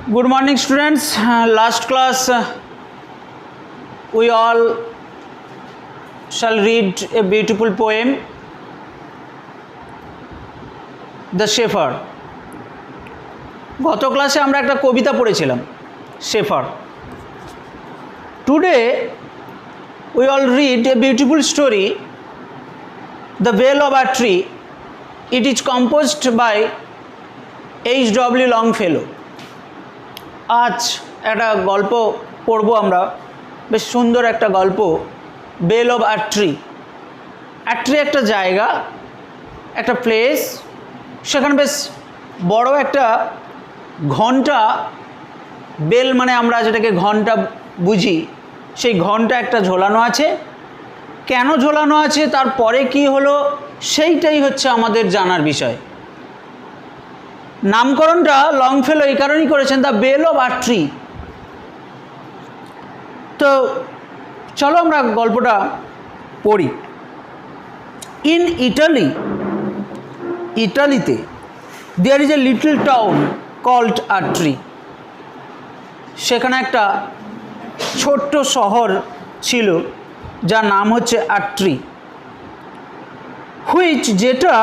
Good morning, students. Last class, we all shall read a beautiful poem, The Shepherd. গত ক্লাসে আমরা একটা কবিতা পড়েছিলাম, Shepherd. Today, we all read a beautiful story, The Bell of a Tree. It is composed by H.W. Longfellow. আজ একটা গল্প পড়ব আমরা, বেশ সুন্দর একটা গল্প, বেল অফ আ ট্রি। একটা জায়গা, একটা প্লেস, সেখানে বেশ বড় একটা ঘন্টা, বেল মানে আমরা যেটাকে ঘন্টা বুঝি, সেই ঘন্টা একটা ঝোলানো আছে। কেন ঝোলানো আছে, তারপরে কি হলো, সেইটাই হচ্ছে আমাদের জানার বিষয়। নামকরণটা লংফেলো এই কারণেই করেছেন, the bell of Atri. তো চলো আমরা গল্পটা পড়ি। ইন ইটালিতে there is a little town called Atri. সেখানে একটা ছোট্ট শহর ছিল যার নাম হচ্ছে আ ট্রি, হুইচ যেটা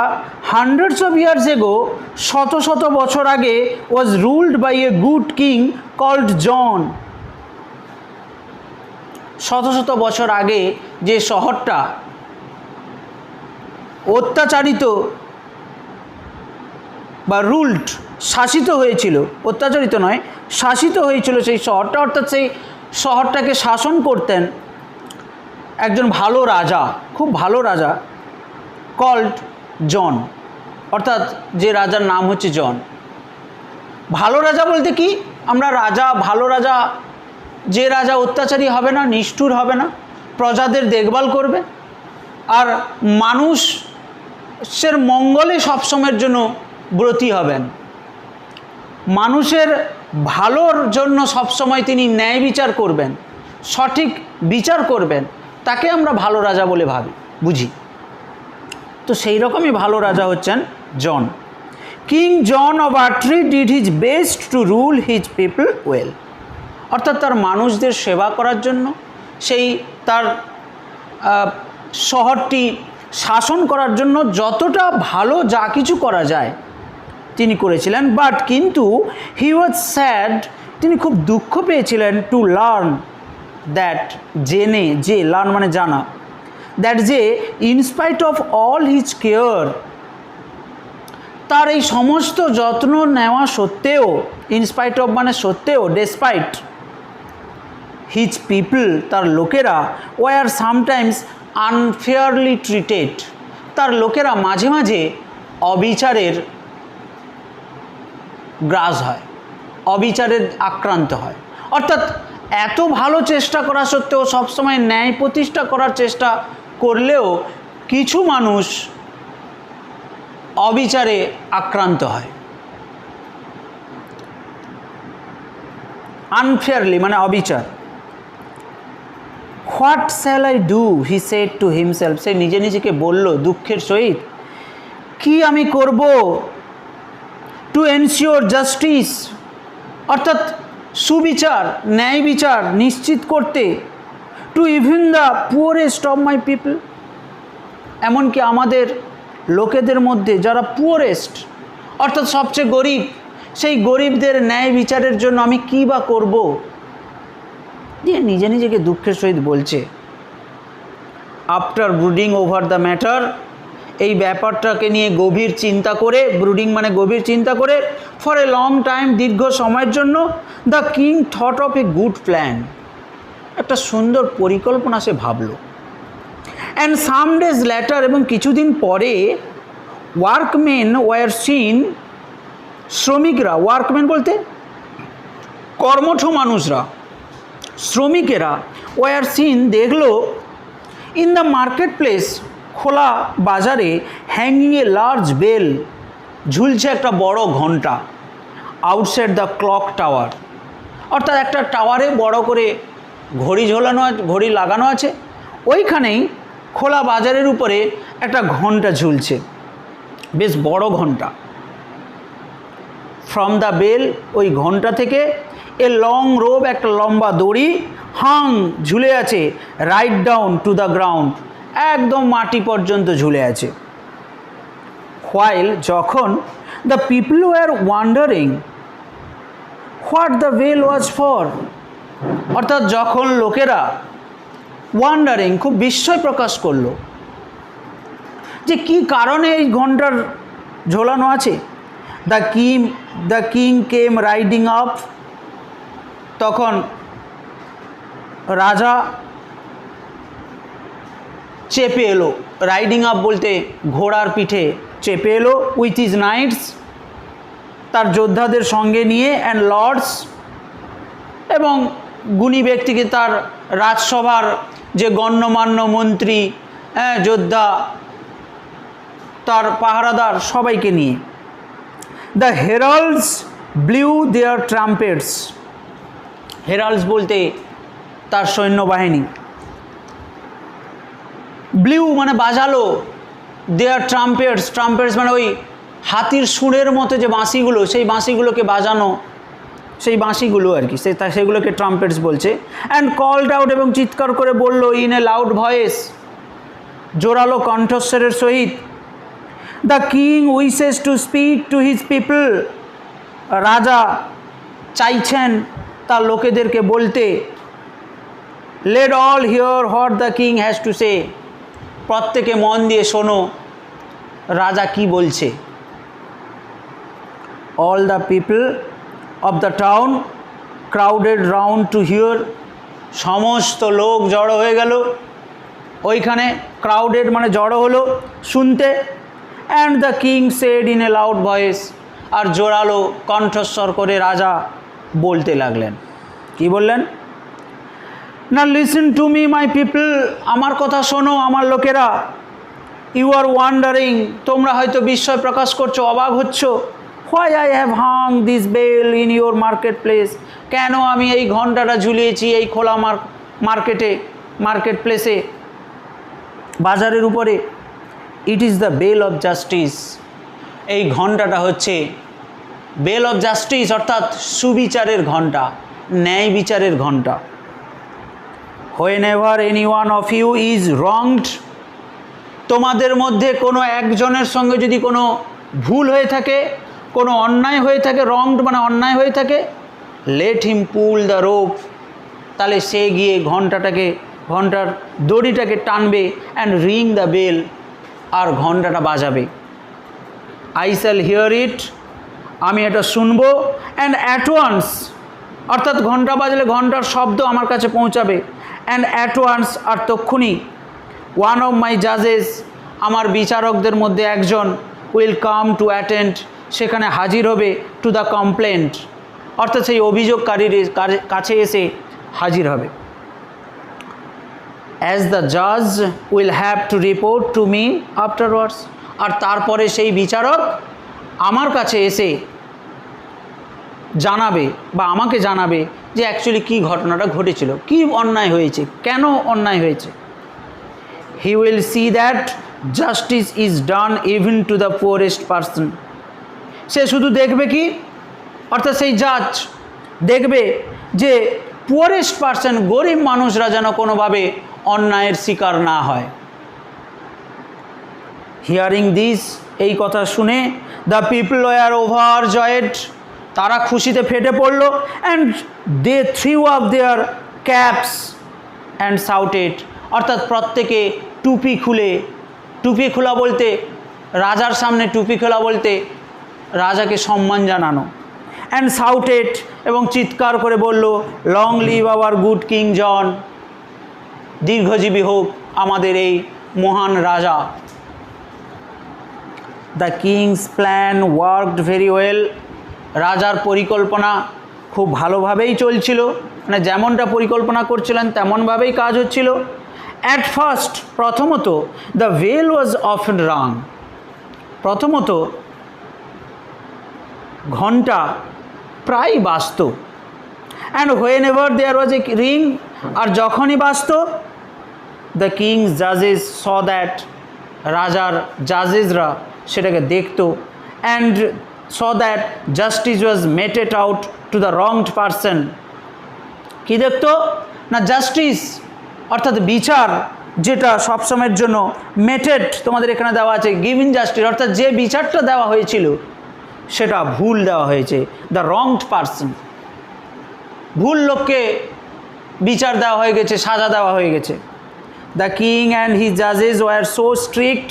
হান্ড্রেডস অফ ইয়ার্স এগো, শত শত বছর আগে, was ruled by a good king called John. শত শত বছর আগে যে শহরটা অত্যাচারিত বা রুলড, শাসিত হয়েছিল, অত্যাচারিত নয়, শাসিত হয়েছিল সেই শহরটা, অর্থাৎ সেই শহরটাকে শাসন করতেন একজন ভালো রাজা, খুব ভালো রাজা, কল্ড জন, অর্থাৎ যে রাজার নাম হচ্ছে জন। ভালো রাজা বলতে কি, আমরা রাজা, ভালো রাজা, যে রাজা অত্যাচারী হবে না, নিষ্ঠুর হবে না, প্রজাদের দেখভাল করবে আর মানুষের মঙ্গলে সবসময়ের জন্য ব্রতী হবেন, মানুষের ভালোর জন্য সবসময় তিনি ন্যায় বিচার করবেন, সঠিক বিচার করবেন, তাকে আমরা ভালো রাজা বলে বুঝি। তো সেই রকমই ভালো রাজা হচ্ছেন John. King John of Atri did his best to rule his people well, অর্থাৎ তার মানুষদের সেবা করার জন্য, সেই তার শহরটি শাসন করার জন্য যতটা ভালো যা কিছু করা যায় তিনি করেছিলেন। বাট কিন্তু হি ওয়াজ স্যাড, তিনি খুব দুঃখ পেয়েছিলেন, টু লার্ন দ্যাট, জেনে, যে লার্ন মানে জানা, দ্যাট যে in spite of all his care, তার এই সমস্ত যত্ন নেওয়া সত্ত্বেও, ইনস্পাইট অফ মানে সত্ত্বেও, ডেসপাইট, হিজ পিপল তার লোকেরা, ওয়ার সামটাইমস আনফেয়ারলি ট্রিটেড, তার লোকেরা মাঝে মাঝে অবিচারের গ্রাস হয়, অবিচারের আক্রান্ত হয়। অর্থাৎ এত ভালো চেষ্টা করা সত্ত্বেও, সবসময় ন্যায় প্রতিষ্ঠা করার চেষ্টা করলেও কিছু মানুষ অবিচারে আক্রান্ত হয়। আনফেয়ারলি মানে অবিচার। What shall I do, he said to himself, সে নিজে নিজেকে বলল দুঃখের সহিত, কি আমি করব, টু এনশিওর জাস্টিস, অর্থাৎ সুবিচার, ন্যায় বিচার নিশ্চিত করতে, to even the poorest of my people, এমনকি আমাদের লোকেদের মধ্যে যারা পুয়ারেস্ট, অর্থাৎ সবচেয়ে গরিব, সেই গরিবদের ন্যায় বিচারের জন্য আমি কী বা করব, দিয়ে নিজে নিজেকে দুঃখের সহিত বলছে। After brooding over the matter, এই ব্যাপারটাকে নিয়ে গভীর চিন্তা করে, ব্রুডিং মানে গভীর চিন্তা করে, ফর এ লং টাইম, দীর্ঘ সময়ের জন্য, the king thought of a good plan, একটা সুন্দর পরিকল্পনা সে ভাবল। অ্যান্ড সাম ডেজ ল্যাটার, এবং কিছুদিন পরে, ওয়ার্কমেন ওয়ার সিন, শ্রমিকরা, ওয়ার্কমেন বলতে কর্মঠ মানুষরা, শ্রমিকেরা, ওয়ার সিন দেখলো, ইন দ্য মার্কেট প্লেস, খোলা বাজারে, হ্যাঙ্গিং এ লার্জ বেল, ঝুলছে একটা বড় ঘন্টা, আউটসাইড দ্য ক্লক টাওয়ার, অর্থাৎ একটা টাওয়ারে বড় করে ঘড়ি ঝোলানো, ঘড়ি লাগানো আছে, ওইখানেই খোলা বাজারের উপরে একটা ঘন্টা ঝুলছে, বেশ বড় ঘন্টা। ফ্রম দ্য বেল, ওই ঘণ্টা থেকে এ লং রোপ, একটা লম্বা দড়ি, হাং ঝুলে আছে, right down to the ground, একদম মাটি পর্যন্ত ঝুলে আছে। হোয়াইল, যখন the people were wondering what the bell was for, অর্থাৎ যখন লোকেরা ওয়ান্ডারিং, খুব বিস্ময় প্রকাশ করলো যে কি কারণে এই ঘণ্টার ঝোলানো আছে। The king came riding up, তখন রাজা চেপে এলো, রাইডিং আপ বলতে ঘোড়ার পিঠে চেপে এলো, উইথ হিজ নাইটস, তার যোদ্ধাদের সঙ্গে নিয়ে, অ্যান্ড লর্ডস, এবং গুণী ব্যক্তিকে, তার রাজসভার যে গণ্যমান্য মন্ত্রী, যোদ্ধা, তার পাহারাদার, সবাইকে নিয়ে। দ্য হেরাল্ডস ব্লিউ দেয়ার ট্রাম্পেটস, হেরাল্ডস বলতে তার সৈন্যবাহিনী, ব্লিউ মানে বাজালো, দেয়ার ট্রাম্পেটস, ট্রাম্পেটস মানে ওই হাতির সুরের মতো যে বাঁশিগুলো, সেই বাঁশিগুলোকে বাজানো, সেই বাঁশিগুলো আর কি, সেগুলোকে ট্রাম্পেটস বলছে। অ্যান্ড কল্ড আউট, এবং চিৎকার করে বলল, ইন এ লাউড ভয়েস, জোরালো কণ্ঠস্বরের সহিত, the king wishes to speak to his people, রাজা চাইছেন তার লোকেদেরকে বলতে, let all hear what the king has to say, প্রত্যেকে মন দিয়ে শোনো রাজা কি বলছে। All the people of the town crowded round to hear, সমস্ত লোক জড়ো হয়ে গেল ওইখানে, ক্রাউডেড মানে জড়ো হলো শুনতে। And the king said in a loud voice, আর জোরালো কণ্ঠস্বর করে রাজা বলতে লাগলেন। কি বললেন? না, listen to me my people, আমার কথা শোনো আমার লোকেরা। ইউ আর ওয়ান্ডারিং, তোমরা হয়তো বিস্ময় প্রকাশ করছো, অবাক হচ্ছ। Why I have hung this bell in your market place, কেন আমি এই ঘণ্টাটা ঝুলিয়েছি এই খোলা মার্কেট প্লেসে, বাজারের উপরে। It is the bell of justice, এই ঘণ্টাটা হচ্ছে বেল অফ জাস্টিস, অর্থাৎ সুবিচারের ঘণ্টা, ন্যায় বিচারের ঘণ্টা। Whenever any one of you is wronged, তোমাদের মধ্যে কোনো একজনের সঙ্গে যদি কোনো ভুল হয়ে থাকে, কোনো অন্যায় হয়ে থাকে, রংড মানে অন্যায় হয়ে থাকে, let him pull the rope, তাহলে সে গিয়ে ঘণ্টার দড়িটাকে টানবে, অ্যান্ড রিং দ্য বেল, আর ঘণ্টাটা বাজাবে। আই শ্যাল হিয়ার ইট, আমি এটা শুনবো, অ্যান্ড অ্যাট ওয়ান্স, অর্থাৎ ঘণ্টা বাজলে ঘণ্টার শব্দ আমার কাছে পৌঁছাবে, অ্যান্ড অ্যাট ওয়ান্স, আর তক্ষুনি, ওয়ান অফ মাই জাজেস, আমার বিচারকদের মধ্যে একজন, উইল কাম টু অ্যাটেন্ড, সেখানে হাজির হবে, টু দ্য কমপ্লেন্ট, অর্থাৎ সেই অভিযোগকারীর কাছে এসে হাজির হবে। অ্যাজ দ্য জাজ will have to report to me afterwards, আর তারপরে সেই বিচারক আমার কাছে এসে জানাবে বা আমাকে জানাবে যে অ্যাকচুয়ালি কী ঘটনাটা ঘটেছিল, কী অন্যায় হয়েছে, কেন অন্যায় হয়েছে। He will see that justice is done even to the poorest person, সে শুধু দেখবে কি, অর্থাৎ সেই জাজ দেখবে যে পুয়ারেস্ট পারসন, গরিব মানুষরা যেন কোনোভাবে অন্যায়ের শিকার না হয়। হিয়ারিং দিস, এই কথা শুনে, the people were overjoyed, তারা খুশিতে ফেটে পড়ল, and they threw up their caps and shouted, অর্থাৎ প্রত্যেকে টুপি খোলা বলতে রাজার সামনে টুপি খোলা বলতে রাজাকে সম্মান জানানো, অ্যান্ড শাউটেড, এবং চিৎকার করে বলল, long live our good king John, দীর্ঘজীবী হোক আমাদের এই মহান রাজা। The king's plan worked very well, রাজার পরিকল্পনা খুব ভালোভাবেই চলছিল, মানে যেমনটা পরিকল্পনা করছিলেন তেমনভাবেই কাজ হচ্ছিল। অ্যাট ফার্স্ট, প্রথমত, the bell was often rung, প্রথমত ঘণ্টা প্রায় বাজত, and whenever there was a ring, আর যখনই বাজত, দ্য কিংস জাজেস স দ্যাট, রাজার জাজেসরা সেটাকে দেখত, and so that justice was meted out to the wronged person. কি দেখতো না, জাস্টিস অর্থাৎ বিচার, যেটা সবসময়ের জন্য মেটেড, তোমাদের এখানে দেওয়া আছে গিভিং জাস্টিস, অর্থাৎ যে বিচারটা দেওয়া হয়েছিল সেটা ভুল দেওয়া হয়েছে, দ্য রংড পারসন, ভুল লোককে বিচার দেওয়া হয়ে গেছে, সাজা দেওয়া হয়ে গেছে। দ্য কিং অ্যান্ড হিজ জাজেস ওয়ার সো স্ট্রিক্ট,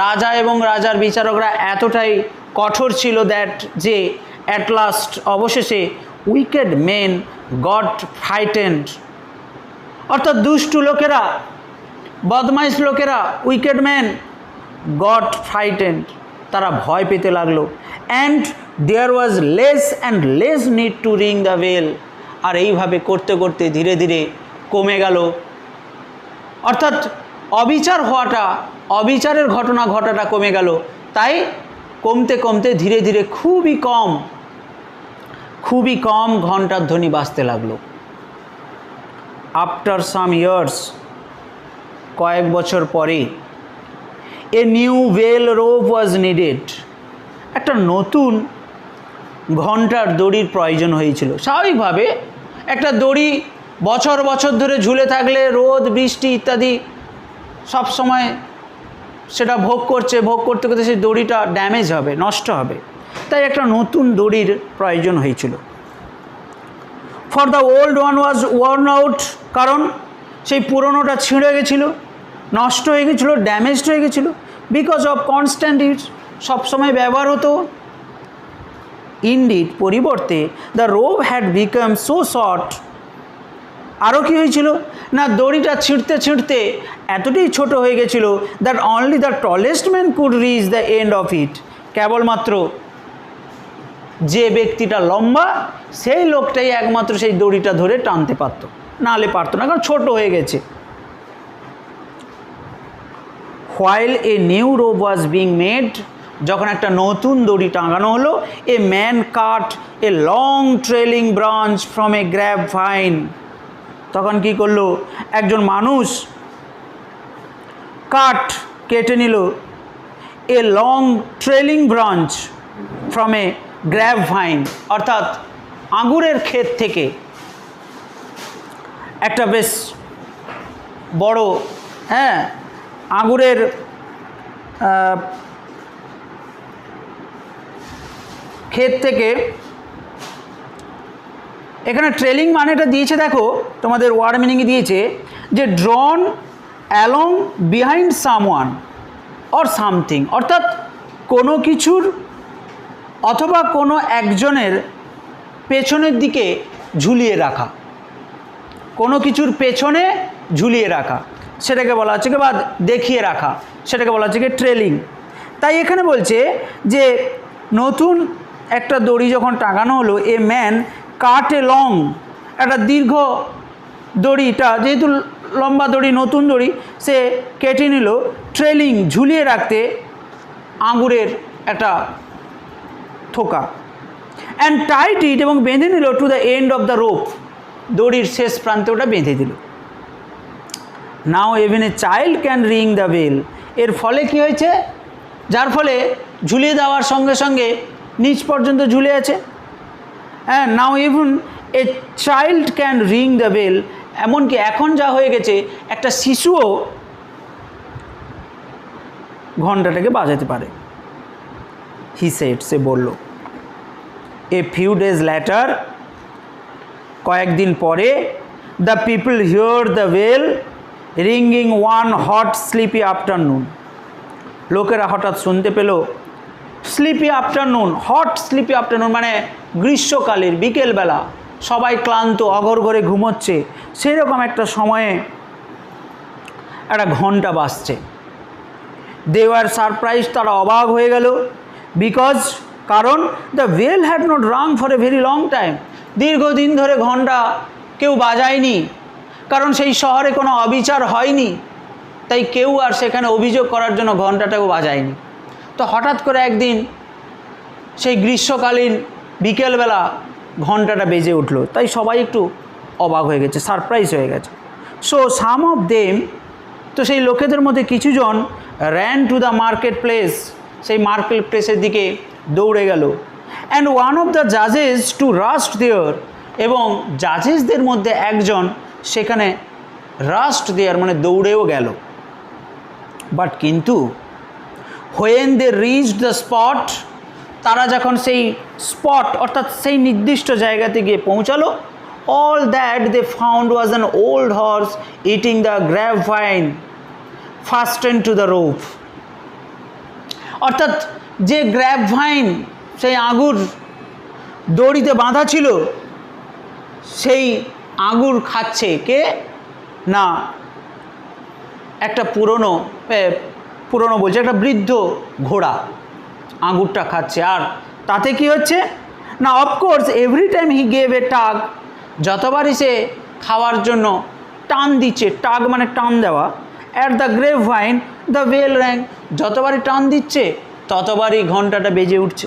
রাজা এবং রাজার বিচারকরা এতটাই কঠোর ছিল দ্যাট যে অ্যাট লাস্ট অবশেষে উইকেড মেন গট ফ্রাইটেন্ড, অর্থাৎ দুষ্টু লোকেরা, বদমাইশ লোকেরা, উইকেড ম্যান গট ফ্রাইটেন্ড, তারা ভয় পেতে লাগলো। And there was less and less need to ring the bell, আর এইভাবে করতে করতে ধীরে ধীরে কমে গেল, অর্থাৎ অবিচার হওয়াটা, অবিচারের ঘটনা ঘটাটা কমে গেল, তাই কমতে কমতে ধীরে ধীরে খুবই কম ঘণ্টার ধ্বনি বাজতে লাগলো। আফটার সাম ইয়ার্স, কয়েক বছর পরে, a new bell rope was needed, একটা নতুন ঘণ্টার দড়ির প্রয়োজন হয়েছিল। স্বাভাবিকভাবে একটা দড়ি বছর বছর ধরে ঝুলে থাকলে রোদ বৃষ্টি ইত্যাদি সব সময় সেটা ভোগ করতে করতে সেই দড়িটা ড্যামেজ হবে, নষ্ট হবে, তাই একটা নতুন দড়ির প্রয়োজন হয়েছিল। For the old one was worn out, কারণ সেই পুরনোটা ছিঁড়ে গেছিলো, নষ্ট হয়ে গেছিলো, ড্যামেজড হয়ে গেছিলো, বিকজ অফ কনস্ট্যান্ট ইউজ, সবসময় ব্যবহার হতো। ইনডিড, পরিবর্তে the rope had become so short, আরও কী হয়েছিল না, দড়িটা ছিঁড়তে ছিঁড়তে এতটাই ছোট হয়ে গেছিল that only the tallest man could reach the end of it, কেবলমাত্র যে ব্যক্তিটা লম্বা সেই লোকটাই একমাত্র সেই দড়িটা ধরে টানতে পারত, নাহলে পারতো না, কারণ ছোট হয়ে গেছে। While a new rope was being made, যখন একটা নতুন দড়ি টাঙানো হলো, a man cut a long trailing branch from a grab vine, তখন কি করলো, একজন মানুষ কেটে নিল a long trailing branch from a grab vine, অর্থাৎ আঙুরের ক্ষেত থেকে একটা বেশ বড়, আঙুরের ক্ষেত থেকে, এখানে ট্রেলিং মানেটা দিয়েছে, দেখো তোমাদের ওয়ার্ড মিনিংয়ে দিয়েছে যে ড্রন along behind someone or something, অর্থাৎ কোনো কিছুর অথবা কোনো একজনের পেছনের দিকে ঝুলিয়ে রাখা, কোনো কিছুর পেছনে ঝুলিয়ে রাখা, সেটাকে বলা হচ্ছে কি, বা দেখিয়ে রাখা, সেটাকে বলা হচ্ছে কি ট্রেলিং। তাই এখানে বলছে যে নতুন একটা দড়ি যখন টাঙানো হলো, a man cut a long, একটা দীর্ঘ দড়িটা, যেহেতু লম্বা দড়ি, নতুন দড়ি, সে কেটে নিল, ট্রেলিং ঝুলিয়ে রাখতে আঙুরের একটা থোকা, অ্যান্ড টাইট ইট, এবং বেঁধে নিল to the end of the rope, দড়ির শেষ প্রান্তে ওটা বেঁধে দিল। Now even a child can ring the bell, এর ফলে কি হয়েছে, যার ফলে ঝুলিয়ে দেওয়ার সঙ্গে সঙ্গে নিচ পর্যন্ত ঝুলে আছে। হ্যাঁ, now even a child can ring the bell, এমনকি এখন যা হয়ে গেছে একটা শিশুও ঘণ্টাটাকে বাজাতে পারে। হি সেড, সে বলল। এ ফিউ ডেজ ল্যাটার, কয়েকদিন পরে, the people hear the bell ringing one hot sleepy afternoon, লোকেরা হঠাৎ শুনতে পেল sleepy afternoon, hot sleepy afternoon মানে গ্রীষ্মকালের বিকেলবেলা, সবাই ক্লান্ত, অঘরঘরে ঘুমোচ্ছে, সেই রকম একটা সময়ে একটা ঘণ্টা বাজছে। দে ওয়ার সারপ্রাইজ, তারা অবাক হয়ে গেল, বিকজ, কারণ the bell had not rung for a very long time, দীর্ঘদিন ধরে ঘণ্টা কেউ বাজায়নি, কারণ সেই শহরে কোনো অবিচার হয়নি, তাই কেউ আর সেখানে অভিযোগ করার জন্য ঘণ্টাটাও বাজায়নি। তো হঠাৎ করে একদিন সেই গ্রীষ্মকালীন বিকেলবেলা ঘণ্টাটা বেজে উঠলো, তাই সবাই একটু অবাক হয়ে গেছে, সারপ্রাইজ হয়ে গেছে। সো সাম অফ দেম, তো সেই লোকেদের মধ্যে কিছুজন ran to the market place, সেই মার্কেট প্লেসের দিকে দৌড়ে গেল। অ্যান্ড ওয়ান অফ দ্য জাজেস টু রাস্ট দেয়ার, এবং জাজেসদের মধ্যে একজন সেখানে রাস্ট দেয়ার মানে দৌড়েও গেল। বাট কিন্তু when they reach the spot, তারা যখন সেই স্পট অর্থাৎ সেই নির্দিষ্ট জায়গাতে গিয়ে পৌঁছালো, all that they found was an old horse eating the grapevine fastened to the rope। অর্থাৎ যে গ্র্যাপভাইন সেই আঙুর দড়িতে বাঁধা ছিল, সেই আঙুর খাচ্ছে কে না একটা পুরনো বলছে একটা বৃদ্ধ ঘোড়া আঙুরটা খাচ্ছে। আর তাতে কি হচ্ছে না, of course every time he gave a tug, যতবারই সে খাওয়ার জন্য টান দিচ্ছে, টাগ মানে টান দেওয়া, at the grape vine the bell rang, যতবারই টান দিচ্ছে ততবারই ঘন্টাটা বেজে উঠছে।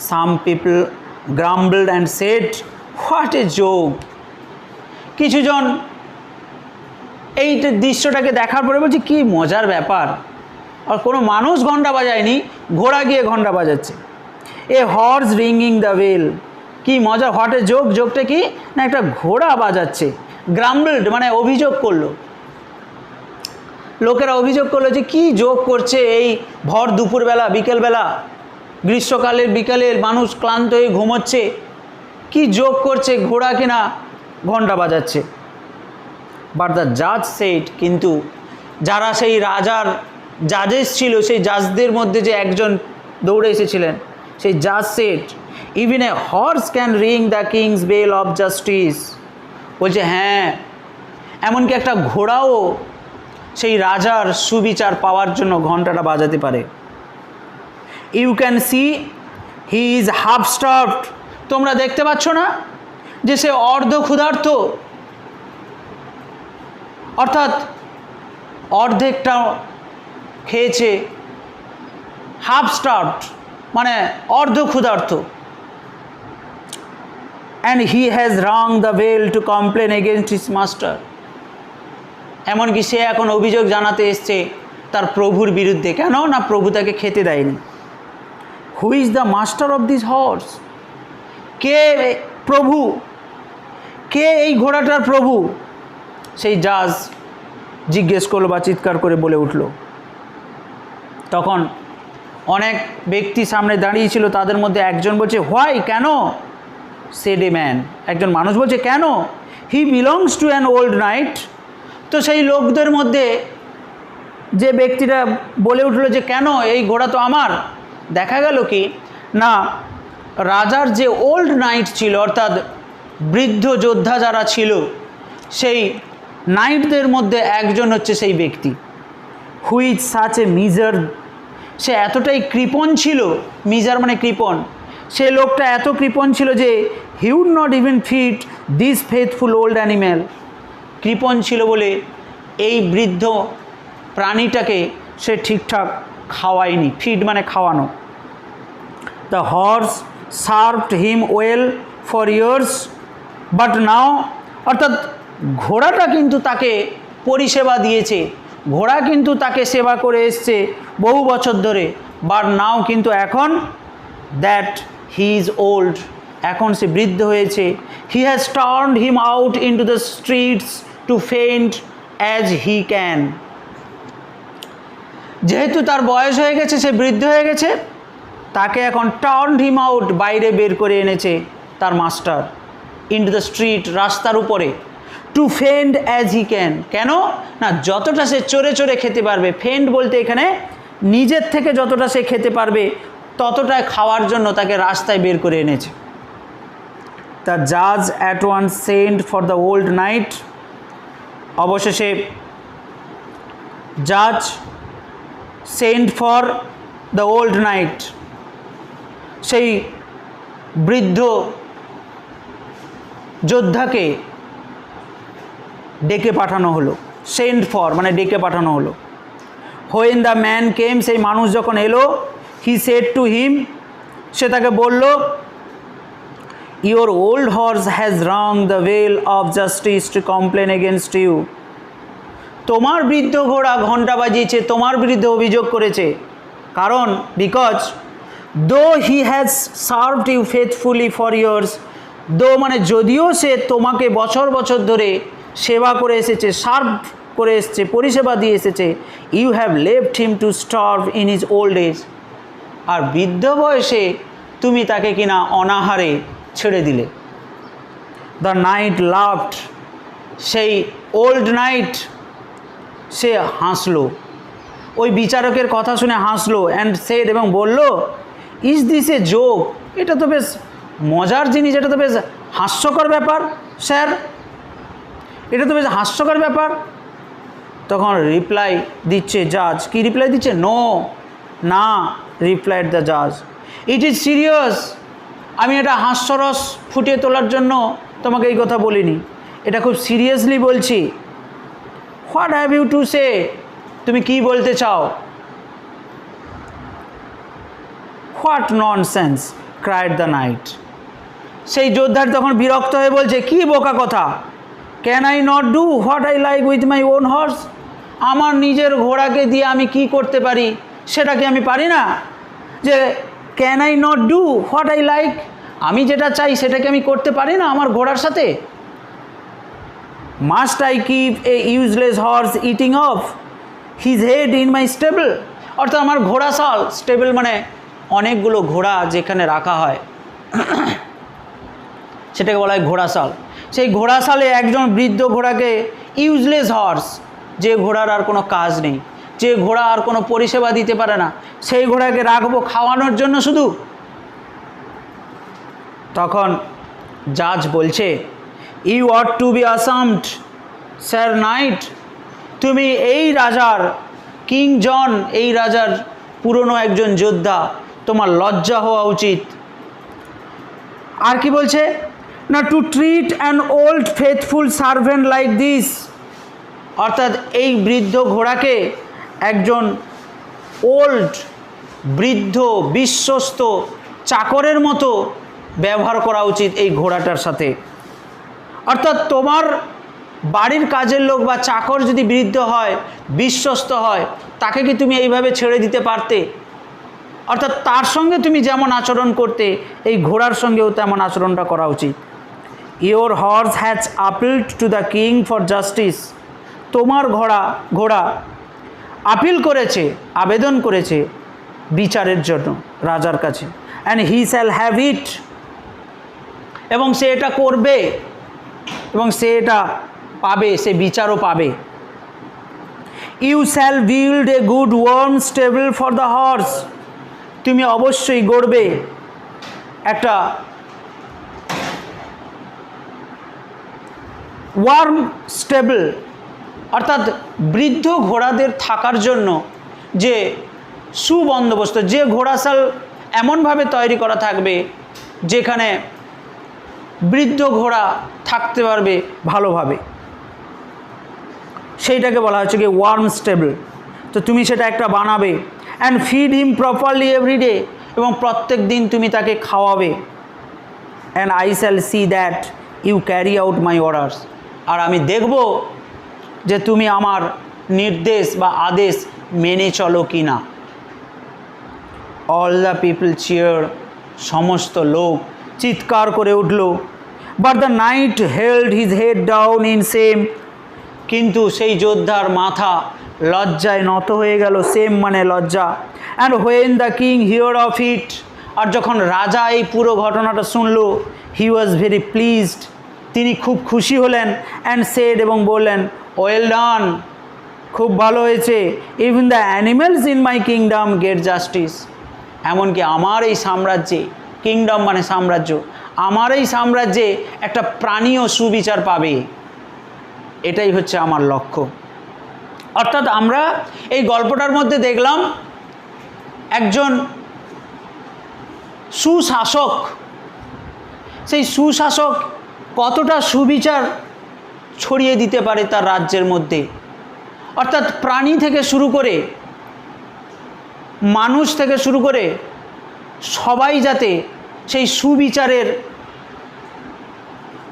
Some people grumbled and said what a joke. কিছুজন এই দৃশ্যটাকে দেখার পরে বলছে কি মজার ব্যাপার, আর কোনো মানুষ ঘন্টা বাজায়নি, ঘোড়া গিয়ে ঘন্টা বাজাচ্ছে। A horse ringing the bell, কি মজা, হোয়াট এ জোক, জোকটা কি না একটা ঘোড়া বাজাচ্ছে। গ্রাম্বলড মানে অভিযোগ করলো, লোকেরা অভিযোগ করলো যে কি জোক করছে এই ভর দুপুরবেলা বিকেলবেলা, গ্রীষ্মকালের বিকালে মানুষ ক্লান্ত হয়ে ঘুমোচ্ছে, কি জোক করছে ঘোড়া কিনা ঘন্টা বাজাচ্ছে। বাট দ্য জাজ সেড, কিন্তু যারা সেই রাজার জাজেস ছিল, সেই জাজদের মধ্যে যে একজন দৌড়ে এসেছিলেন, সেই জাজ said even a horse can ring the king's bell of justice, বলছে হ্যাঁ এমনকি একটা ঘোড়াও সেই রাজার সুবিচার পাওয়ার জন্য ঘন্টাটা বাজাতে পারে। You can see he is half starved, তোমরা দেখতে পাচ্ছ না যে সে অর্ধ ক্ষুধার্ত, অর্থাৎ অর্ধেকটা খেয়েছে, হাফ স্টার্ভড মানে অর্ধ ক্ষুধার্ত। And he has rung the bell to complain against his master, এমনকি সে এখন অভিযোগ জানাতে এসছে তার প্রভুর বিরুদ্ধে। কেন না প্রভু তাকে খেতে দেয়নি। Who is the master of this horse, কে প্রভু, কে এই ঘোড়াটার প্রভু? সেই জাজ জিজ্ঞেস করলো বা চিৎকার করে বলে উঠল। তখন অনেক ব্যক্তি সামনে দাঁড়িয়েছিল, তাদের মধ্যে একজন বলছে হোয়াই, কেন? সেড এ ম্যান, একজন মানুষ বলছে কেন? হি belongs to an old night. তো সেই লোকদের মধ্যে যে ব্যক্তিটা বলে উঠলো যে কেন, এই ঘোড়া তো আমার, দেখা গেল কি না রাজার যে ওল্ড নাইট ছিল, অর্থাৎ বৃদ্ধ যোদ্ধা যারা ছিল, সেই নাইটদের মধ্যে একজন হচ্ছে সেই ব্যক্তি। হুইচ সাচ এ মিজার, সে এতটাই কৃপণ ছিল, মিজার মানে কৃপণ, সে লোকটা এত কৃপণ ছিল যে he would not even feed this faithful old animal, কৃপণ ছিল বলে এই বৃদ্ধ প্রাণীটাকে সে ঠিকঠাক খাওয়ায়নি, ফিড মানে খাওয়ানো। The horse served him well for years but now, অর্থাৎ ঘোড়াটা কিন্তু তাকে পরিষেবা দিয়েছে, ঘোড়া কিন্তু তাকে সেবা করে এসছে বহু বছর ধরে, বাট নাও কিন্তু এখন দ্যাট হি ইজ ওল্ড, এখন সে বৃদ্ধ হয়েছে। He has turned him out into the streets to fend as he can, যেহেতু তার বয়স হয়ে গেছে, সে বৃদ্ধ হয়ে গেছে, তাকে এখন টার্নড হিম আউট, বাইরে বের করে এনেছে তার মাস্টার, ইনটু দ্য স্ট্রিট, রাস্তার উপরে, টু ফেন্ড অ্যাজ হি ক্যান, কেন না যতটা সে চড়ে চড়ে খেতে পারবে, ফেন্ড বলতে এখানে নিজের থেকে যতটা সে খেতে পারবে ততটাই খাওয়ার জন্য তাকে রাস্তায় বের করে এনেছে। দ্য জাজ at once sent for the old knight, অবশেষে জাজ sent for the old knight, সেই বৃদ্ধ যোদ্ধাকে ডেকে পাঠানো হলো, সেন্ট ফর মানে ডেকে পাঠানো হলো। হোয়েন দ্য ম্যান কেম, সেই মানুষ যখন এলো, হি সেড টু হিম, সে তাকে বলল your old horse has rung the bell of justice to complain against you, তোমার বৃদ্ধ ঘোড়া ঘণ্টা বাজিয়েছে, তোমার বিরুদ্ধে অভিযোগ করেছে, কারণ because though he has served you faithfully for years, though মানে যদিও সে তোমাকে বছর বছর ধরে সেবা করে এসেছে, সার্ভ করে এসেছে, পরিষেবা দিয়ে এসেছে, you have left him to starve in his old age, আর বৃদ্ধ বয়সে তুমি তাকে কিনা অনাহারে ছেড়ে দিলে। দ্য নাইট লাভড, সেই ওল্ড নাইট সে হাসলো, ওই বিচারকের কথা শুনে হাসলো, অ্যান্ড সেড এবং বলল, ইজ দিস এ জোক, এটা তো বেশ মজার জিনিস, এটা তো বেশ হাস্যকর ব্যাপার স্যার, এটা তো বেশ হাস্যকর ব্যাপার। তখন রিপ্লাই দিচ্ছে জাজ, কি রিপ্লাই দিচ্ছে? নো, না, রিপ্লাইড দ্য জাজ, ইট ইজ সিরিয়াস, আমি এটা হাস্যরস ফুটিয়ে তোলার জন্য তোমাকে এই কথা বলিনি, এটা খুব সিরিয়াসলি বলছি। What have you to say, তুমি কি বলতে চাও? What nonsense, cried the knight, সেই যোদ্ধার তখন বিরক্ত হয়ে বলছে, কি বোকা কথা, can I not do what I like with my own horse, আমার নিজের ঘোড়াকে দিয়ে আমি কি করতে পারি সেটা কি আমি পারি না? যে can I not do what I like, আমি যেটা চাই সেটাকে আমি করতে পারি না আমার ঘোড়ার সাথে? Must I keep A useless horse eating of his head in my stable, অর্থাৎ আমার ঘোড়াশাল, স্টেবল মানে অনেকগুলো ঘোড়া যেখানে রাখা হয় সেটাকে বলা হয় ঘোড়াশাল। সেই ঘোড়াশালে একজন বৃদ্ধ ঘোড়াকে, ইউজলেস হর্স, যে ঘোড়ার আর কোনো কাজ নেই, যে ঘোড়া আর কোনো পরিষেবা দিতে পারে না, সেই ঘোড়াকে রাখবো খাওয়ানোর জন্য শুধু? তখন জাজ বলছে, you ought to be ashamed sir knight, তুমি এই রাজার, কিং জন এই রাজার পুরনো একজন যোদ্ধা, তোমার লজ্জা হওয়া উচিত। আর কি বলছে না, to treat an old faithful servant like this, অর্থাৎ এই বৃদ্ধ ঘোড়াকে একজন ওল্ড, বৃদ্ধ, বিশ্বস্ত চাকরের মতো ব্যবহার করা উচিত এই ঘোড়াটার সাথে। অর্থাৎ তোমার বাড়ির কাজের লোক বা চাকর যদি বৃদ্ধ হয়, বিশ্বস্ত হয়, তাকে কি তুমি এইভাবে ছেড়ে দিতে পারতে? অর্থাৎ তার সঙ্গে তুমি যেমন আচরণ করতে, এই ঘোড়ার সঙ্গেও তেমন আচরণটা করা উচিত। Your horse has appealed to the king for justice, তোমার ঘোড়া আপিল করেছে, আবেদন করেছে বিচারের জন্য রাজার কাছে, and he shall have it, এবং সে এটা করবে এবং সে এটা পাবে, সে বিচারও পাবে। You shall build a good warm stable for the horse, তুমি অবশ্যই গড়বে একটা ওয়ার্ম স্টেবল, অর্থাৎ বৃদ্ধ ঘোড়াদের থাকার জন্য যে সুবন্দোবস্ত, যে ঘোড়াশাল এমনভাবে তৈরি করা থাকবে যেখানে বৃদ্ধ ঘোড়া থাকতে পারবে ভালোভাবে, সেইটাকে বলা হচ্ছে কি ওয়ার্ম স্টেবল। তো তুমি সেটা একটা বানাবে, and feed him properly every day, এবং প্রত্যেক দিন তুমি তাকে খাওয়াবে। And I shall see that you carry out my orders, আর আমি দেখব যে তুমি আমার নির্দেশ বা আদেশ মেনে চলো কি না। অল দ্য পিপল চিয়ার, সমস্ত লোক চিৎকার করে উঠল। But the night held his head down in same, কিন্তু সেই যোদ্ধার মাথা লজ্জায় নত হয়ে গেল, সেম মানে লজ্জা। And when the king hear of it, আর যখন রাজা এই পুরো ঘটনাটা শুনল, হি ওয়াজ ভেরি প্লিজড, তিনি খুব খুশি হলেন। অ্যান্ড সেড, এবং বললেন, ওয়েল ডান, খুব ভালো হয়েছে। Even the animals in my kingdom get justice, এমনকি আমার এই সাম্রাজ্যে, কিংডম মানে সাম্রাজ্য, আমার এই সাম্রাজ্যে একটা প্রাণীও সুবিচার পাবে, এটাই হচ্ছে আমার লক্ষ্য। অর্থাৎ আমরা এই গল্পটার মধ্যে দেখলাম একজন সুশাসক, সেই সুশাসক কতটা সুবিচার ছড়িয়ে দিতে পারে তার রাজ্যের মধ্যে। অর্থাৎ প্রাণী থেকে শুরু করে, মানুষ থেকে শুরু করে সবাই যাতে সেই সুবিচারের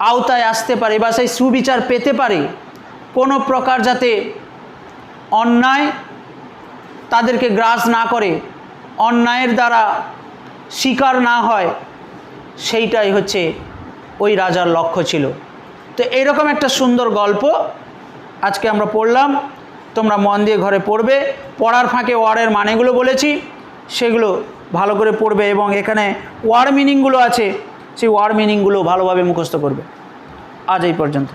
আওতায় আসতে পারে বা সেই সুবিচার পেতে পারে, কোনো প্রকার যাতে অন্যায় তাদেরকে গ্রাস না করে, অন্যায়ের দ্বারা শিকার না হয়, সেইটাই হচ্ছে ওই রাজার লক্ষ্য ছিল। তো এইরকম একটা সুন্দর গল্প আজকে আমরা পড়লাম। তোমরা মন দিয়ে ঘরে পড়বে, পড়ার ফাঁকে ওয়ার্ডের মানেগুলো বলেছি সেগুলো ভালো করে পড়বে, এবং এখানে ওয়ার্ড মিনিংগুলো আছে সেই ওয়ার্ড মিনিংগুলো ভালোভাবে মুখস্থ করবে। আজ এই পর্যন্ত।